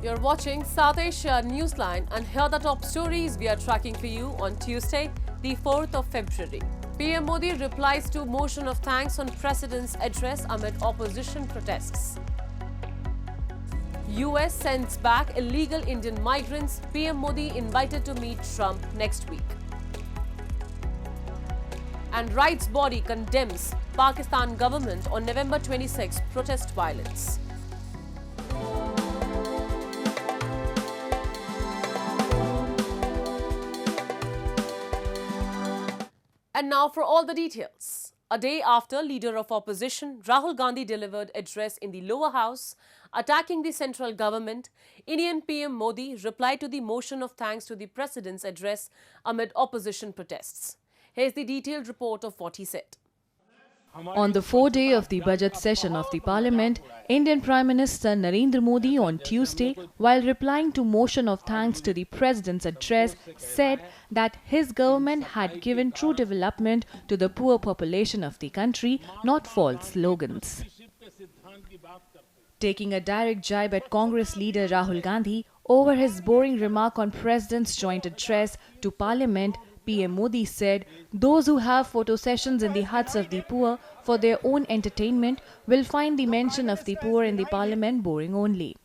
You're watching South Asia Newsline, and here are the top stories we are tracking for you on Tuesday, the 4th of February. PM Modi replies to motion of thanks on President's address amid opposition protests. US sends back illegal Indian migrants. PM Modi invited to meet Trump next week. And rights body condemns Pakistan government on November 26 protest violence. And now for all the details. A day after leader of opposition Rahul Gandhi delivered address in the lower house attacking the central government, Indian PM Modi replied to the motion of thanks to the president's address amid opposition protests. Here's the detailed report of what he said. On the fourth day of the budget session of the Parliament, Indian Prime Minister Narendra Modi on Tuesday, while replying to motion of thanks to the President's address, said that his government had given true development to the poor population of the country, not false slogans. Taking a direct jibe at Congress leader Rahul Gandhi over his boring remark on President's joint address to Parliament, PM Modi said, those who have photo sessions in the huts of the poor for their own entertainment will find the mention of the poor in the Parliament boring only.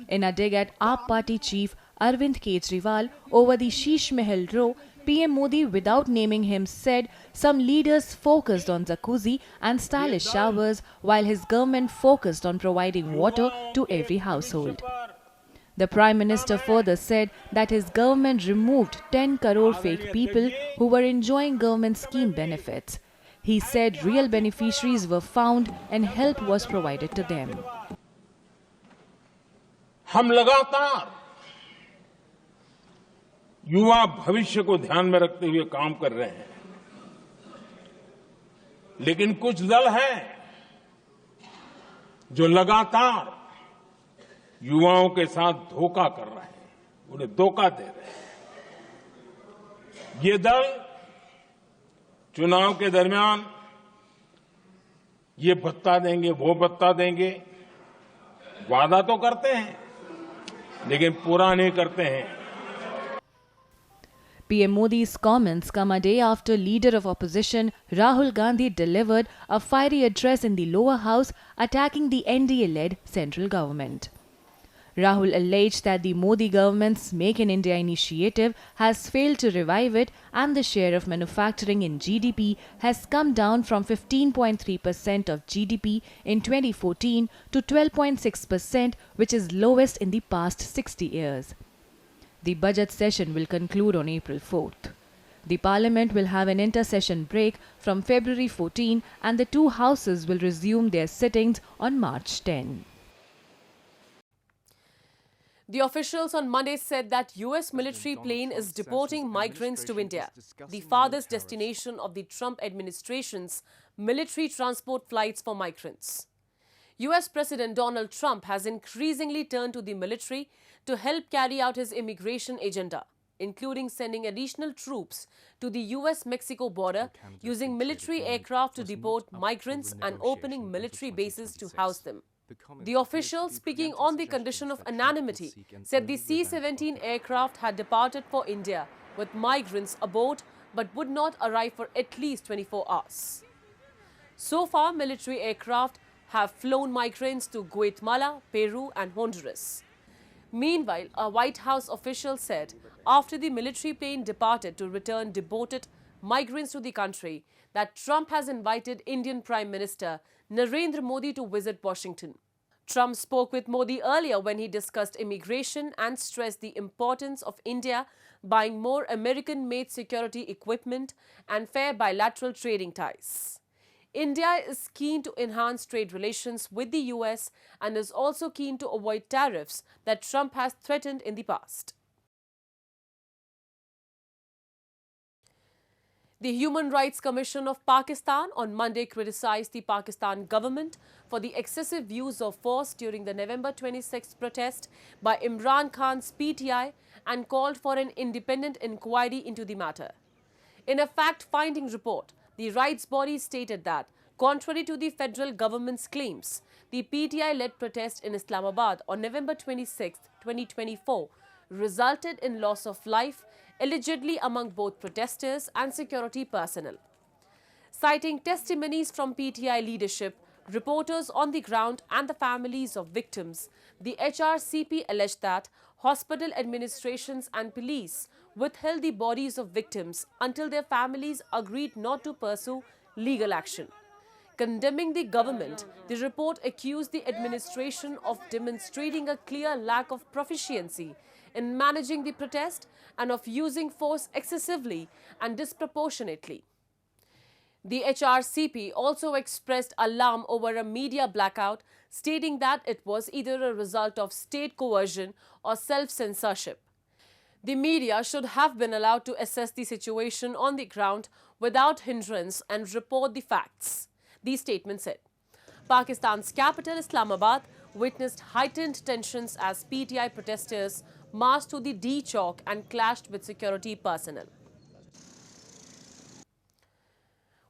In a dig at AAP party chief Arvind Kejriwal over the Sheesh Mahal row, PM Modi, without naming him, said some leaders focused on jacuzzi and stylish showers while his government focused on providing water to every household. The Prime Minister further said that his government removed 10 crore fake people who were enjoying government scheme benefits. He said real beneficiaries were found and help was provided to them. हम लगातार युवा भविष्य को ध्यान में रखते हुए काम कर रहे हैं, लेकिन कुछ दल हैं जो लगातार युवाओं के साथ धोखा कर रहे हैं, उन्हें धोखा दे रहे हैं। ये दल चुनाव के दरमियान ये भत्ता देंगे, वो भत्ता देंगे, वादा तो करते हैं, लेकिन पूरा नहीं करते हैं। PM Modi's comments come a day after leader of opposition Rahul Gandhi delivered a fiery address in the lower house attacking the NDA-led central government. Rahul alleged that the Modi government's Make in India initiative has failed to revive it and the share of manufacturing in GDP has come down from 15.3% of GDP in 2014 to 12.6%, which is lowest in the past 60 years. The budget session will conclude on April 4th. The Parliament will have an inter-session break from February 14 and the two houses will resume their sittings on March 10. The officials on Monday said that US military plane is deporting migrants to India, the farthest destination of the Trump administration's military transport flights for migrants. US President Donald Trump has increasingly turned to the military to help carry out his immigration agenda, including sending additional troops to the US-Mexico border, using military aircraft to deport migrants and opening military bases to house them. The official, speaking on the condition of anonymity, said the C-17 aircraft had departed for India with migrants aboard but would not arrive for at least 24 hours. So far, military aircraft have flown migrants to Guatemala, Peru and Honduras. Meanwhile, a White House official said after the military plane departed to return deported migrants to the country that Trump has invited Indian Prime Minister Narendra Modi to visit Washington. Trump spoke with Modi earlier when he discussed immigration and stressed the importance of India buying more American-made security equipment and fair bilateral trading ties. India is keen to enhance trade relations with the US and is also keen to avoid tariffs that Trump has threatened in the past. The Human Rights Commission of Pakistan on Monday criticized the Pakistan government for the excessive use of force during the November 26 protest by Imran Khan's PTI and called for an independent inquiry into the matter. In a fact-finding report, the rights body stated that Contrary to the federal government's claims, the PTI-led protest in Islamabad on November 26, 2024 resulted in loss of life, allegedly among both protesters and security personnel. Citing testimonies from PTI leadership, reporters on the ground and the families of victims, the HRCP alleged that hospital administrations and police withheld the bodies of victims until their families agreed not to pursue legal action. Condemning the government, the report accused the administration of demonstrating a clear lack of proficiency in managing the protest and of using force excessively and disproportionately. The HRCP also expressed alarm over a media blackout, stating that it was either a result of state coercion or self-censorship. The media should have been allowed to assess the situation on the ground without hindrance and report the facts, the statement said. Pakistan's capital, Islamabad, witnessed heightened tensions as PTI protesters marched to the D Chowk and clashed with security personnel.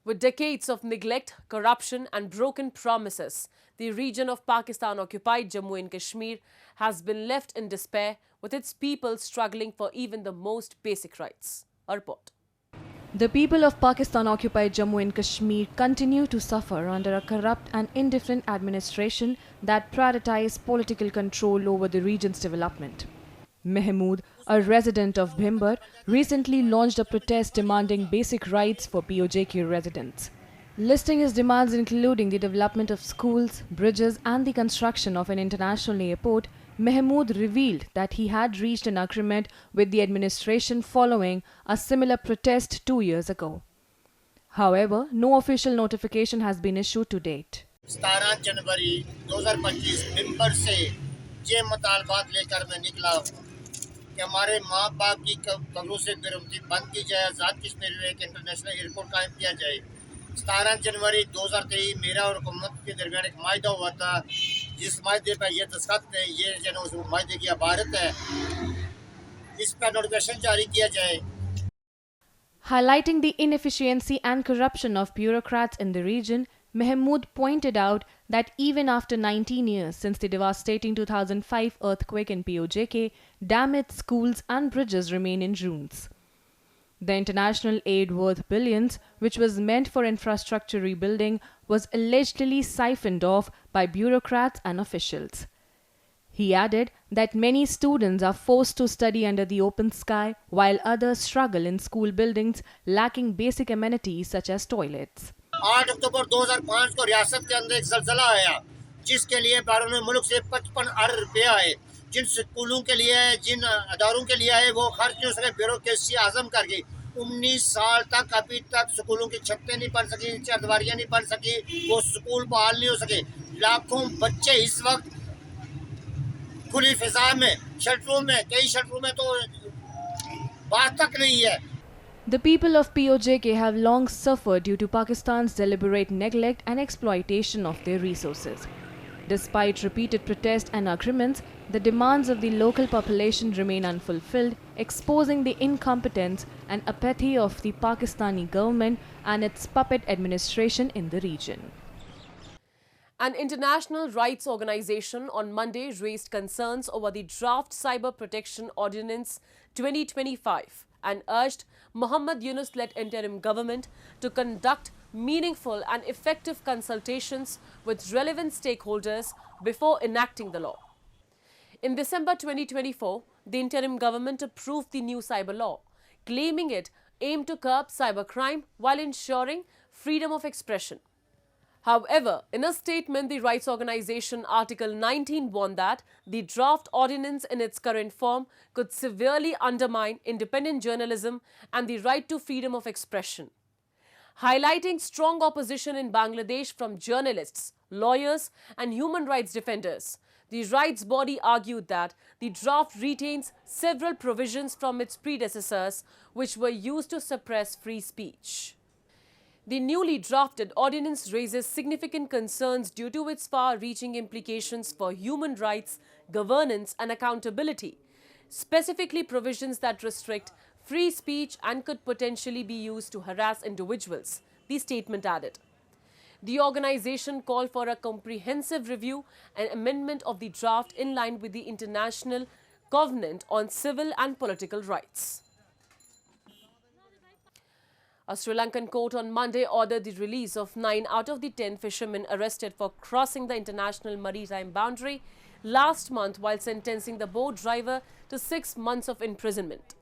With decades of neglect, corruption and broken promises, the region of Pakistan Occupied Jammu and Kashmir has been left in despair, with its people struggling for even the most basic rights. A report. The people of Pakistan Occupied Jammu and Kashmir continue to suffer under a corrupt and indifferent administration that prioritizes political control over the region's development. Mahmood, a resident of Bhimber, recently launched a protest demanding basic rights for POJK residents. Listing his demands including the development of schools, bridges and the construction of an international airport, Mahmood revealed that he had reached an agreement with the administration following a similar protest 2 years ago. However, no official notification has been issued to date. 17 जनवरी 2025 बिम्बर से ये मुतालबात लेकर मैं निकला कि हमारे माँ बाप की कब्रों से बेरुखी बंद की जाए, आज़ाद कश्मीर में एक इंटरनेशनल एयरपोर्ट कायम किया जाए। 17 जनवरी 2023 मेरा और हुकूमत के दरमियान एक माहिदा हुआ था, जिस माहिदे पर यह दस्तखत है, ये जो उस माहिदे की इबारत है, इस पर नोटिफिकेशन जारी किया जाए। Highlighting the inefficiency and corruption of bureaucrats in the region, Mahmood pointed out that even after 19 years since the devastating 2005 earthquake in POJK, damaged schools and bridges remain in ruins. The international aid worth billions, which was meant for infrastructure rebuilding, was allegedly siphoned off by bureaucrats and officials. He added that many students are forced to study under the open sky, while others struggle in school buildings lacking basic amenities such as toilets. 8 अक्टूबर 2005 को रियासत के अंदर एक ज़लज़ला आया, जिसके लिए बैरून मुल्क से 55 अरब रुपया आए, जिन स्कूलों के लिए, जिन अदारों के लिए आए, वो खर्च नहीं हो सके, ब्यूरोक्रेसी आज़म कर गई। 19 साल तक अभी तक स्कूलों की छतें नहीं बन सकी, चरदीवारियाँ नहीं बन सकी, वो स्कूल बहाल नहीं हो सके। लाखों बच्चे इस वक्त खुली फिजा में, शेल्टरों में, कई शेल्टरों में तो बात तक नहीं है। The people of POJK have long suffered due to Pakistan's deliberate neglect and exploitation of their resources. Despite repeated protests and agreements, the demands of the local population remain unfulfilled, exposing the incompetence and apathy of the Pakistani government and its puppet administration in the region. An international rights organization on Monday raised concerns over the Draft Cyber Protection Ordinance 2025 and urged Muhammad Yunus-led interim government to conduct meaningful and effective consultations with relevant stakeholders before enacting the law. In December 2024, the interim government approved the new cyber law, claiming it aimed to curb cybercrime while ensuring freedom of expression. However, in a statement, the rights organization Article 19 warned that the draft ordinance in its current form could severely undermine independent journalism and the right to freedom of expression. Highlighting strong opposition in Bangladesh from journalists, lawyers and human rights defenders, the rights body argued that the draft retains several provisions from its predecessors which were used to suppress free speech. The newly drafted ordinance raises significant concerns due to its far-reaching implications for human rights, governance and accountability, specifically provisions that restrict free speech and could potentially be used to harass individuals, the statement added. The organization called for a comprehensive review and amendment of the draft in line with the International Covenant on Civil and Political Rights. A Sri Lankan court on Monday ordered the release of 9 out of the 10 fishermen arrested for crossing the international maritime boundary last month, while sentencing the boat driver to 6 months of imprisonment.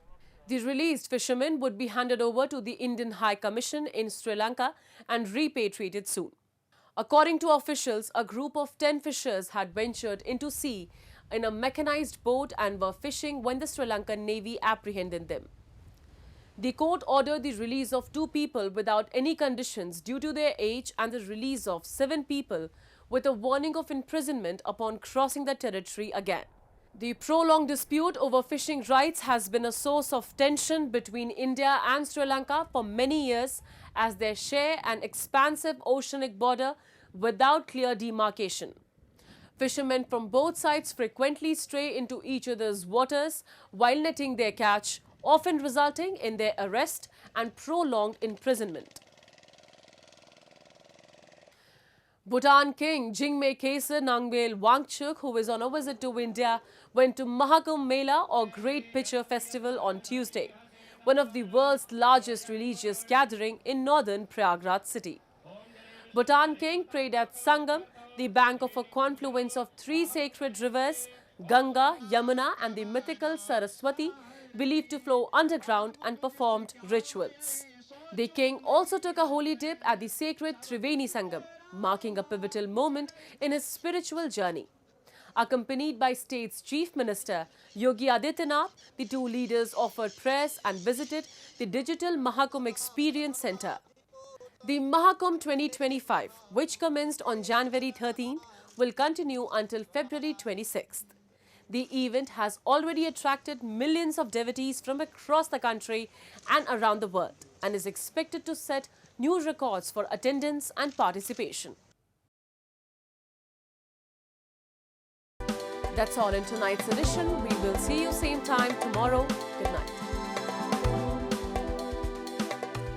The released fishermen would be handed over to the Indian High Commission in Sri Lanka and repatriated soon. According to officials, a group of 10 fishers had ventured into sea in a mechanized boat and were fishing when the Sri Lankan Navy apprehended them. The court ordered the release of 2 people without any conditions due to their age and the release of 7 people with a warning of imprisonment upon crossing the territory again. The prolonged dispute over fishing rights has been a source of tension between India and Sri Lanka for many years, as they share an expansive oceanic border without clear demarcation. Fishermen from both sides frequently stray into each other's waters while netting their catch, often resulting in their arrest and prolonged imprisonment. Bhutan King Jigme Khesar Namgyel Wangchuk, who is on a visit to India, went to Mahakumbh Mela, or Great Pitcher Festival, on Tuesday, one of the world's largest religious gathering in northern Prayagraj city. Bhutan King prayed at Sangam, the bank of a confluence of 3 sacred rivers, Ganga, Yamuna and the mythical Saraswati, believed to flow underground, and performed rituals. The king also took a holy dip at the sacred Triveni Sangam, marking a pivotal moment in his spiritual journey. Accompanied by state's chief minister Yogi Adityanath, the 2 leaders offered prayers and visited the digital Mahakumbh Experience Center. The Mahakumbh 2025, which commenced on January 13th, will continue until February 26th. The event has already attracted millions of devotees from across the country and around the world, and is expected to set new records for attendance and participation. That's all in tonight's edition. We will see you same time tomorrow. Good night.